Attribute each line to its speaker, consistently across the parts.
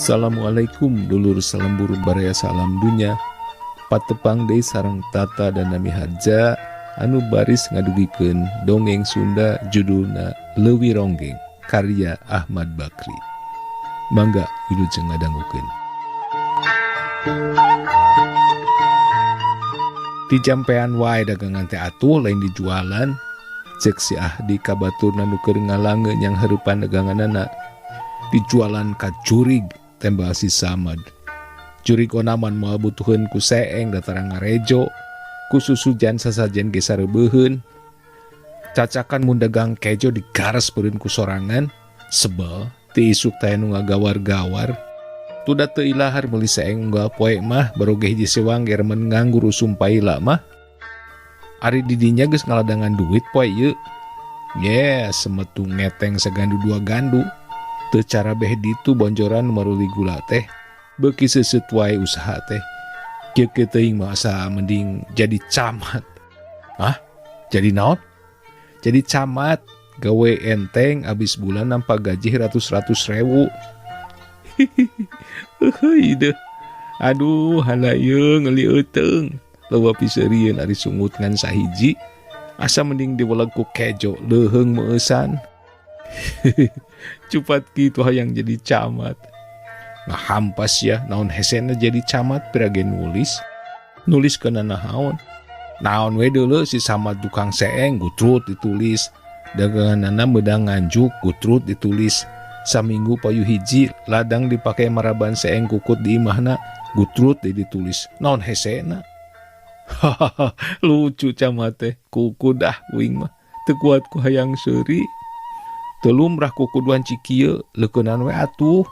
Speaker 1: Assalamualaikum dulur salam burung baraya salam dunya. Patepang deui sareng tata dan nami harja anu baris ngadugikeun dongeng Sunda judulna Leuwih Ronggeng karya Ahmad Bakri. Mangga wilujeng ngadangukeun. Di jampean wae dagangan teh atuh lain dijualan. Cek si Ahdi kabaturna nu keur ngalange nyang hareupan daganganana. Dijualan ka jurig tembal si Samad. Jurig onaman moal butuheun ku seeng datarang ngarejo, ku susujan sasajen ge sareubeheun. Cacakan mun dagang kejo digares beureun ku sorangan, sebel ti isuk teh nu ngagawar-gawar. Tuda teu ilahar meuli seeng unggal poe mah baroge hiji sewang ge remen nganggur usum paila mah. Ari di dinya geus ngaladangan duit poe ieu. Semetu ngeteng sagandu dua gandu. Teu cara beh ditu bonjoran maruli gula teh beuki seuseut wae usaha teh. Kieu teuing mah asa mending jadi camat. Jadi naon? Jadi camat, gawe enteng abis bulan nampa gaji ratus-ratus ribu. Deh. Aduh, halayeung ngeuli euteung. Loba piseurieun ari sungut ngan sahiji. Asa mending diweleg ku kejo leuheung meusan. Cupat gitu hayang jadi camat. Nah hampas ya naon hesena jadi camat pirage nulis kana naon we deuleu si Samad tukang seeng gutrut ditulis, daganganna meudang nganjuk gutrut ditulis, saminggu payu hiji ladang dipake maraban seeng kukut di imahna gutrut ditulis, naon hesena. Lucu camat teh kuku dah uing mah teu kuat ku hayang seuri. Telumrah kukuduan cikieu leukeunan we atuh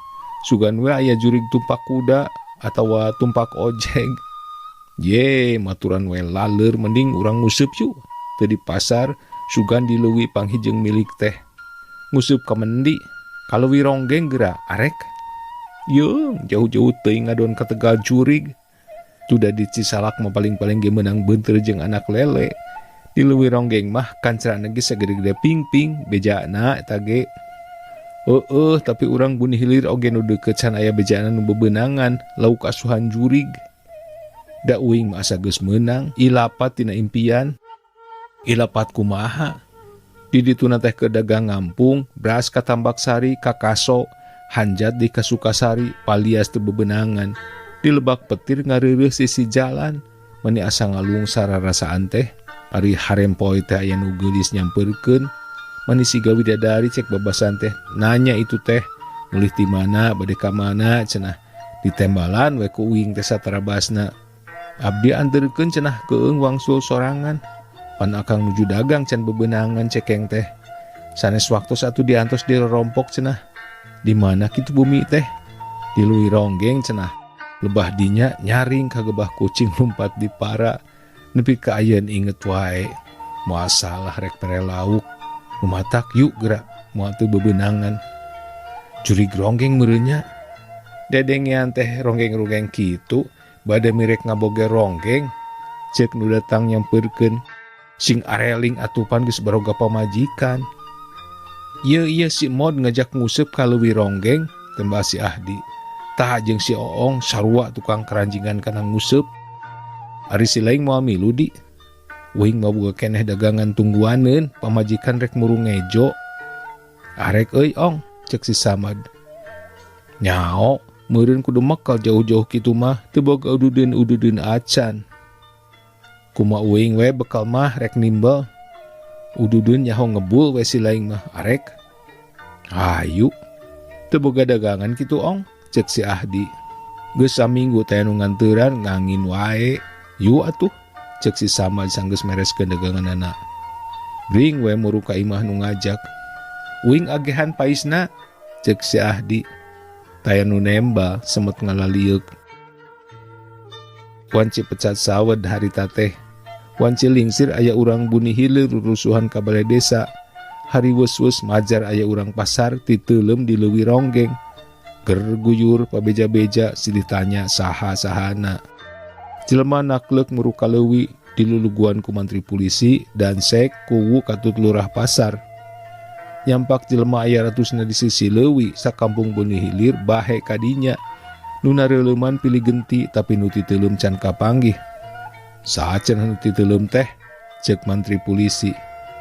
Speaker 1: sugan we aya jurig tumpak kuda atawa tumpak ojek. Maturan we laleur mending urang nguseup yuk teu di pasar sugan di leuwih panghijeng milik teh. Nguseup ka mendi ka Leuwih Ronggeng geura arek. Jauh-jauh teuing ngadon ka Tegal jurig. Tuda di Cisalak mah paling-paling ge meunang beunteur jeung anak lele. Di Leuwih Ronggeng mah kancerana ge sagede-gede pingping bejana eta ge. Tapi urang buni hilir oge nu deukeut can aya bejana nu bebeunangan lauk asuhan jurig. Da uing mah asa geus meunang ilapat tina impian. Ilapat kumaha? Di dituna teh ke dagang ngampung, beras ka Tambaksari, ka Kaso, hanjat di ka Sukasari, palias teu bebeunangan. Di Lebak Petir ngareureuh sisi jalan, mani asa ngalung sararasaan teh. Ari harem poe teh aya nu geulis nyampeurkeun, mani siga widadari cek babasan teh nanya itu teh mulih ti mana bade ka mana cenah. Ditembalan we ku uing teh satarabasna. Abdi anterkeun cenah keung wangsul sorangan. Pan akang nuju dagang can bebeunangan cekeng teh. Sanes waktu satu diantos dirompok cenah. Di mana kitu bumi teh? Di Leuwih Ronggeng cenah. Lebah dinya nyaring kagebah kucing lumpat di para. Nepi ka ayeun inget wae, moal salah rek mere lauk, lumatak yuk gerak, moal teu bebeunangan. Jurig ronggeng meureunnya. Dedengean teh ronggeng-ronggeng kitu, bade mirek ngaboge ronggeng, cek nu datang nyampeurkeun, sing areling atupan geus baroga pamajikan. Ieu si Mod ngajak nguseup ka Leuwih Ronggeng, tembal si Ahdi. Tah jeung si Oong sarua tukang keranjingan kana nguseup. Ari si laing moal milu di. Uing mah boga keneh dagangan tungguaneun, pamajikan rek murung ngejo. Arek euy Ong, cek si Samad. Nyao, meureun kudu mekal jauh-jauh kitu mah, teu boga ududeun acan. Kumaha uing we bekal mah rek nimbal. Ududeun nyaho ngebul we si laing mah, arek. Hayu. Teu boga dagangan kitu Ong, cek si Ahdi. Geus saminggu teh nu nganteuran ngangin wae. Yu atuh, cek si Samad sanggeus mereskeun daganganana. Bring we muru ka imah nu ngajak. Uing agehan paisna, cek si Ahdi. Taya nu nembal semet ngalalieuk. Wanci pecat sawed harita teh. Wanci lingsir aya urang buni hilir rurusuhan ka balai desa. Hari weus-weus majar aya urang pasar titeulem di Leuwih Ronggeng. Ger guyur pabeja-beja silih tanya saha-sahana. Jelema nakleuk muru ka leuwih diluluguan ku mantri polisi dan sek kuwu katut lurah pasar. Nyampak jelema aya ratusna di sisi leuwih sakampung Buni Hilir bahe kadinya. Nu nareuleman pilih genti tapi nu titeulem can kapanggih. Saha cenah nu titeulem teh? Cek mantri polisi.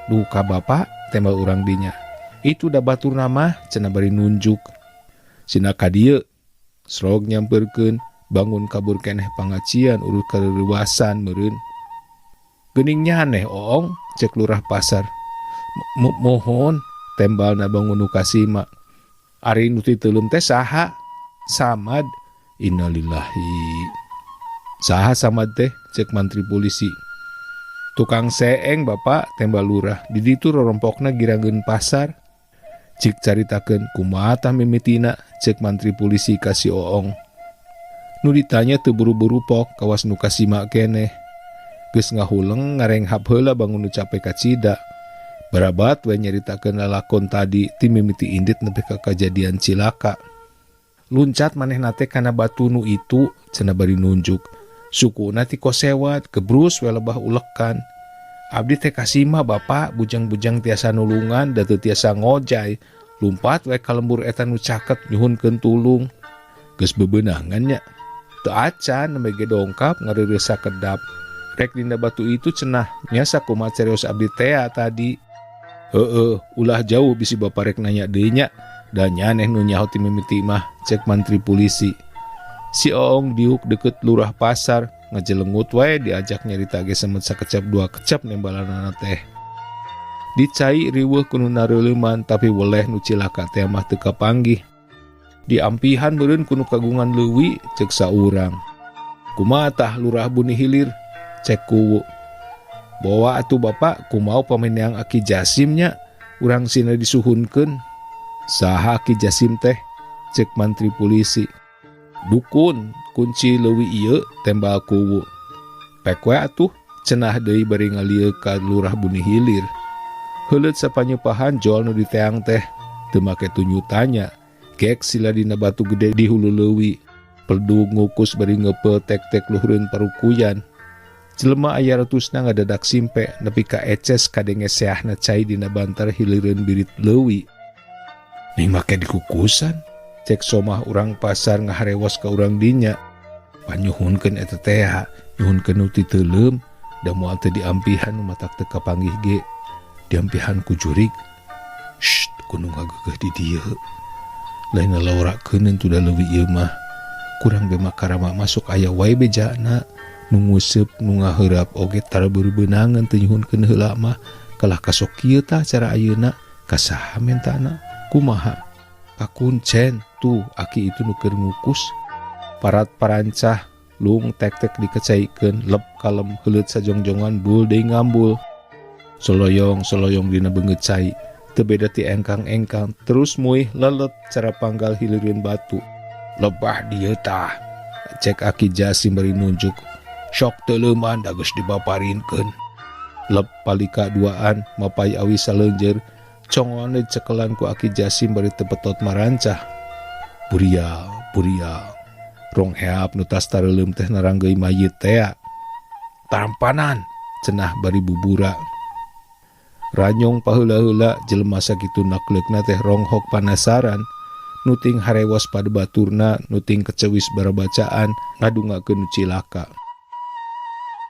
Speaker 1: Duh ka bapak tembal urang dinya. Itu da batur nama cenah bari nunjuk. Sina ka dieu srog nyamperkeun bangun kabur keneh pangacian urut kareuwasan meureun. Geuning nyaneh oong cek lurah pasar. Mohon tembalna bangun nu kasima. Ari nu titeulem teh saha? Samad. Innalillahi. Saha samad teh? Cek mantri polisi. Tukang seeng bapak tembal lurah. Di ditu rorompokna giranggeun pasar. Cik caritakeun kumaha tah mimitina, cek mantri polisi ka si Oong. Nu ditanya teu buru-buru pok kawas nu kasima keneh. Geus ngahuleng ngarenghap heula bangun nu cape ka cida. Barabat we nyaritakeun lalakon tadi ti mimiti indit nepi ka kajadian cilaka. Luncat manehna teh kana batu nu itu cenah bari nunjuk. Sukuna ti kosewat kebrus we lebah ulekan. Abdi teh kasima bapak bujang-bujang tiasa nulungan da teu tiasa ngojay. Lumpat we ka lembur eta nu caket nyuhunkeun tulung. Geus bebeunangan nya. Teu acan nembe dongkap ngareureusa kedap. Rek dina batu itu cenah nyasa kumaha carios abdi teh tadi. Ulah jauh bisi bapak rek nanya deui nya. Da nyaneh nu nyaho ti mimiti mah cek mantri polisi. Si Oong diuk deket lurah pasar ngajelengut wae diajak nyarita ge semet sakecap dua kecap nembalanana teh. Dicai riweuh ku nu nareuleman tapi weleh nu cilaka teh mah teu kapanggih. Diampihan meureun ku nu kagungan leuwih cek saurang. Kumaha tah lurah Buni Hilir? Cek kuwu. Bawa atuh bapak kumaha pameneang Aki Jasim nya urang sina disuhunkeun. Saha Aki Jasim teh? Cek mantri polisi. Dukun kunci leuwih ieu tembal kuwu. Pek we atuh cenah deui bari ngalieu ka lurah Buni Hilir. Heuleut sapanyeupahan jol nu diteang teh teu make tunyutanya. Gek sila dina batu gede di hulu leuwih. Peldug ngukus bari ngeupel tek-tek luhureun parukuyan. Jelema aya ratusna ngadadak simpe nepi ka eces kadenge seahna cai dina bantar hilireun birit leuwih. Nih make dikukusan. Cek somah urang pasar ngaharewas ka urang dinya. Panyuhunkeun eta teh, nyuhunkeun nu titeulem da moal teu diampihan nu matak teu kapanggih ge. Diampihan ku jurig. Syt, kudu ngageugeuh di dieu. Lain ngalaurakeun tu da leuwih ieu mah. Kurang be makarama masuk aya wae bejana. Nu nguseup nu ngaheurap oge tara beureubeunangan teu nyuhunkeun heula mah. Kalah kasok kieu tah cara ayeuna. Kasaha mentana? Kumaha? Kakuncen tuh Aki itu nu keur ngukus. Parat parancah lung tek-tek dikecaikeun lep kalem heuleut sajongjongan bul deui ngambul. Soloyong dina beungeut cai teu beda ti engkang-engkang terus muih lelet cara panggal hilireun batu. Lebah dieu tah cek Aki Jasim bari nunjuk. Sok teuleuman da geus dibaparinkeun. Lep palika duaan mapai awi saleunjeur congon cekelan ku Aki Jasim bari tepetot marancah. Burial. Rong heap nu tas tareulem teh naranggeui mayit teh. Tampanan cenah bari bubura. Ranyong paheula-heula jelema sakitu nakleukna teh ronghok panasaran. Nuting harewas pada baturna, nuting kecewis barabacaan ngadungakeun nu cilaka.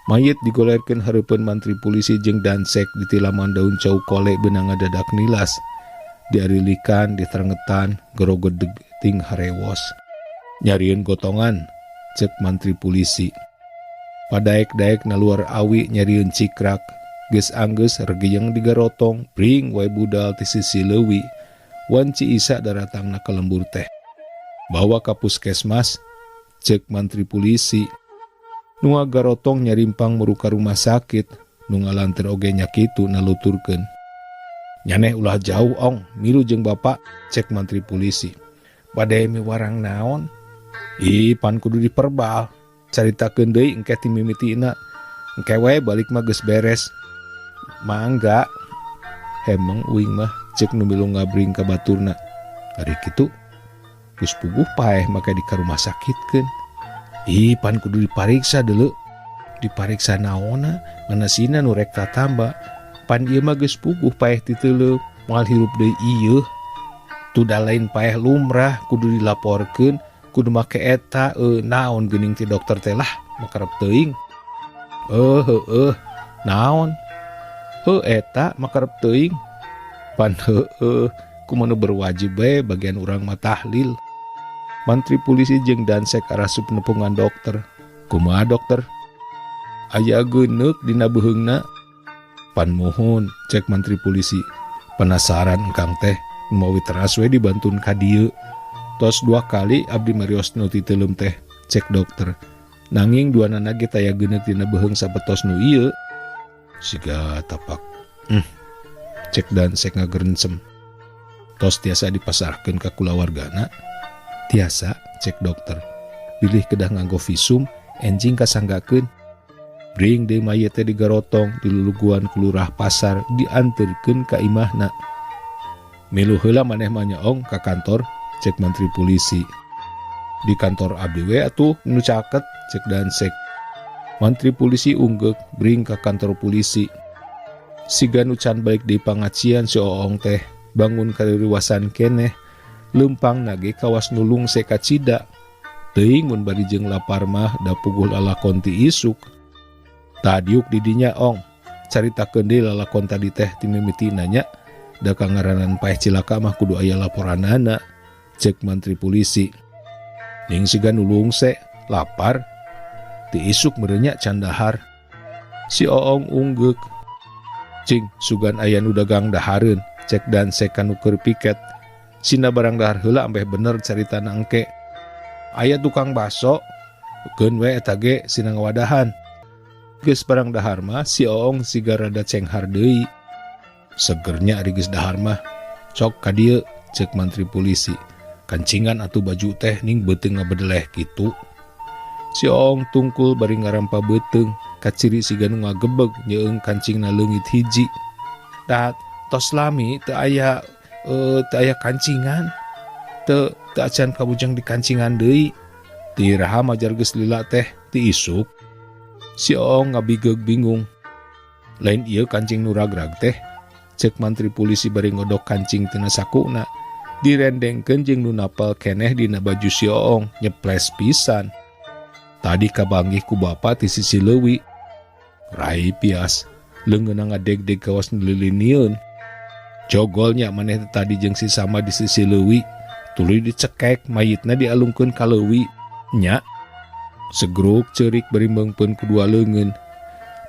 Speaker 1: Mayit digolerkeun hareupeun mantri polisi jeung dansek ditilaman daun cau kole beunang ngadadak nilas. Diarilikan, diterengetan, gerogedeg ting harewos. Nyarieun gotongan, cek mantri polisi. Padaek-daek naluar awi nyarieun cikrak. Geus anggeus regeyeng digarotong, bring wae budal ti sisi leuwih. Wan Ci Isa daratangna ka lembur teh. Bawa ka puskesmas, cek mantri polisi. Nu ngagarotong nyarimpang meruka rumah sakit, nu ngalanter oge nya kitu naluturkeun. Nyaneh ulah jauh ong, milu jeung bapak, cek mantri polisi. Bade miwarang naon? Pan kudu diperbal. Caritakeun deui engke ti mimitina. Engke wae balik mah geus beres. Mangga. Hemeng uing mah cek nu milu ngabring ka baturna. Ari kitu geus puguh paeh make di ka rumah sakitkeun. Pan kudu dipariksa deuleu. Dipariksa naonna? Nganasina nu rek tatamba. Pan ieu mah geus puguh paeh ti teuleuh. moal hirup deui ieu tu da lain paeh lumrah kudu dilaporkeun kudu make eta naon geuning ti dokter teh lah makarep teuing naon eta makarep teuing pan kumaha berwajib bae bagian urang mah tahlil. Mantri polisi jeung Dansek arasup nepungan dokter. Kumaha dokter? Aya geuneuk dina beheungna. Pan mohon, cek mantri polisi. Penasaran engkang teh, mawi teras we dibantun ka dieu. Tos 2 kali abdi marios nu ti teuleum teh, cek dokter. Nanging duanana ge aya geuneuk dina beheung sabetos nu ieu. Siga tapak. Cek Dansek ngagerencem. Tos tiasa dipasarkeun ka kulawargana. Tiasa, cek dokter. Pilih kedah nganggo visum, enjing kasanggakeun. Bring deui mayit teh digarotong di luluguan kelurah pasar dianterkeun ka imahna. Milu heula maneh mah nyaong ka kantor, cek mantri polisi. Di kantor abdi we atuh nu caket, cek Dansek. Mantri polisi unggek bring ka kantor polisi. Siga nu can balik deui pangacian si Oong teh bangun kaririwasan keneh. Lempang nage kawas nulung sekacida. Teuing mun bari jeung lapar mah da pugul lalakon ti isuk. Tadiuk didinya Ong. Caritakeun deui lalakon tadi teh ti mimitina nya. Da kangaranan paeh cilaka mah kudu aya laporanana. Cek mantri polisi. Ning siga nulung se lapar. Ti isuk merenya can dahar. Si Oong unggek. Cing sugan aya nu dagang dahareun. Cek Dansek kanu keur piket. Sina barang dahar heula ambeh bener caritana engke. Aya tukang baso, keun we eta ge sina ngawadahan. Geus barang dahar mah si Oong siga rada cenghar deui. Segernya ari geus dahar mah. Sok ka dieu, cek mantri polisi. Kancingan atuh baju teh ning beuteung ngabedeleh kitu. Si Oong tungkul bari ngarampa beuteung, kaciri siga nu ngagebeg nyeueung kancingna leungit hiji. Da tos lami teu aya kancingan. Teu acan kabujang di kancingan deui. Ti raha majar geus lila teh ti isuk. Si Oong ngabigeg bingung. Lain ieu kancing nu ragrag teh, cek mantri polisi bari ngodok kancing tina sakuna. Direndengkeun jeung nu napal keneh dina baju si Oong, nyeples pisan. Tadi kabanggih ku bapa ti sisi leuwi. Rai pias, leungeunna ngadeg-deg kawas nulilinieun. Jogolnya maneh tadi jeung si sama di sisi leuwi. Tuluy dicekek mayitna dialungkeun ka leuwi. Nya segruk ceurik berimbengpeun kedua leungeun.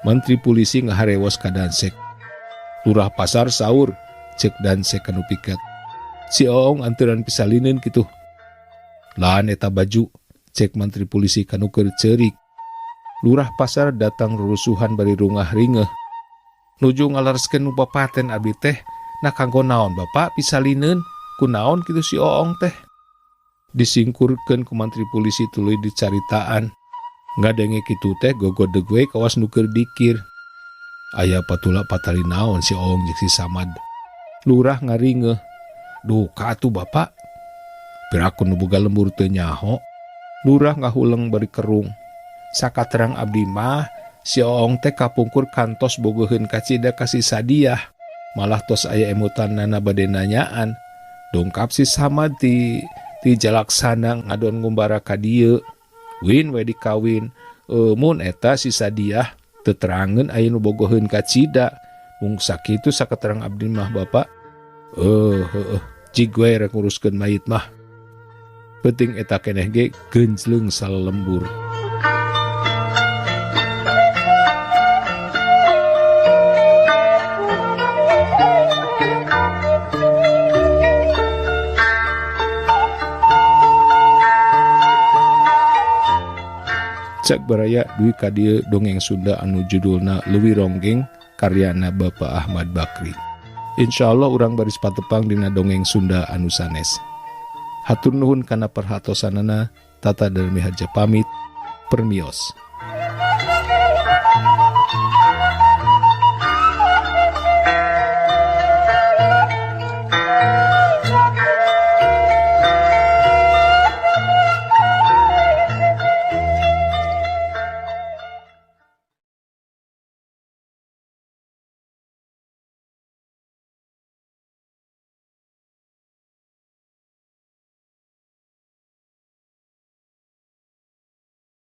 Speaker 1: Mantri polisi ngaharewos ka Dansek. Lurah pasar saur, cek Dansek kanu piket. Si Oong anteuran pisalineun kitu. Laan eta baju, cek mantri polisi kanu keur ceurik. Lurah pasar datang rurusuhan bari rungah ringeh. Nuju ngalereskeun nu papaten abdi teh, na kanggo naon bapak pisalineun? Kunaon kitu si Oong teh? Disingkurkeun ku mantri polisi tuluy dicaritaan. Ngadenge kitu teh gogodeg we kawas nu keur dikir. Aya patula patali naon si Oong jeung si Samad. Lurah ngaringeh. Duh ka atuh bapak. Piraku nu boga lembur teu nyaho. Lurah ngahuleng bari kerung. Sakaterang abdi mah si Oong teh kapungkur kantos bogoheun kacida ka si Sadiah. Malah tos aya emutanana bade nanyaan. Dongkap si Samad ti jalaksana ngadon ngumbara ka dieu. Win we dikawin. Mun eta si Sadiah teu terangeun aya nu bogoheun kacida. Mung sakitu sakaterang abdi mah bapak. Jig we rek nguruskeun mayit mah. Penting eta keneh ge geunjleung salelembur. Cak baraya duwi ka dieu dongeng Sunda anu judulna Leuwih Ronggeng karyana Bapak Ahmad Bakri. Insyaallah urang baris patepang dina dongeng Sunda anu sanes. Hatur nuhun kana perhatosanana. Tata Darmi Harja pamit. Permios.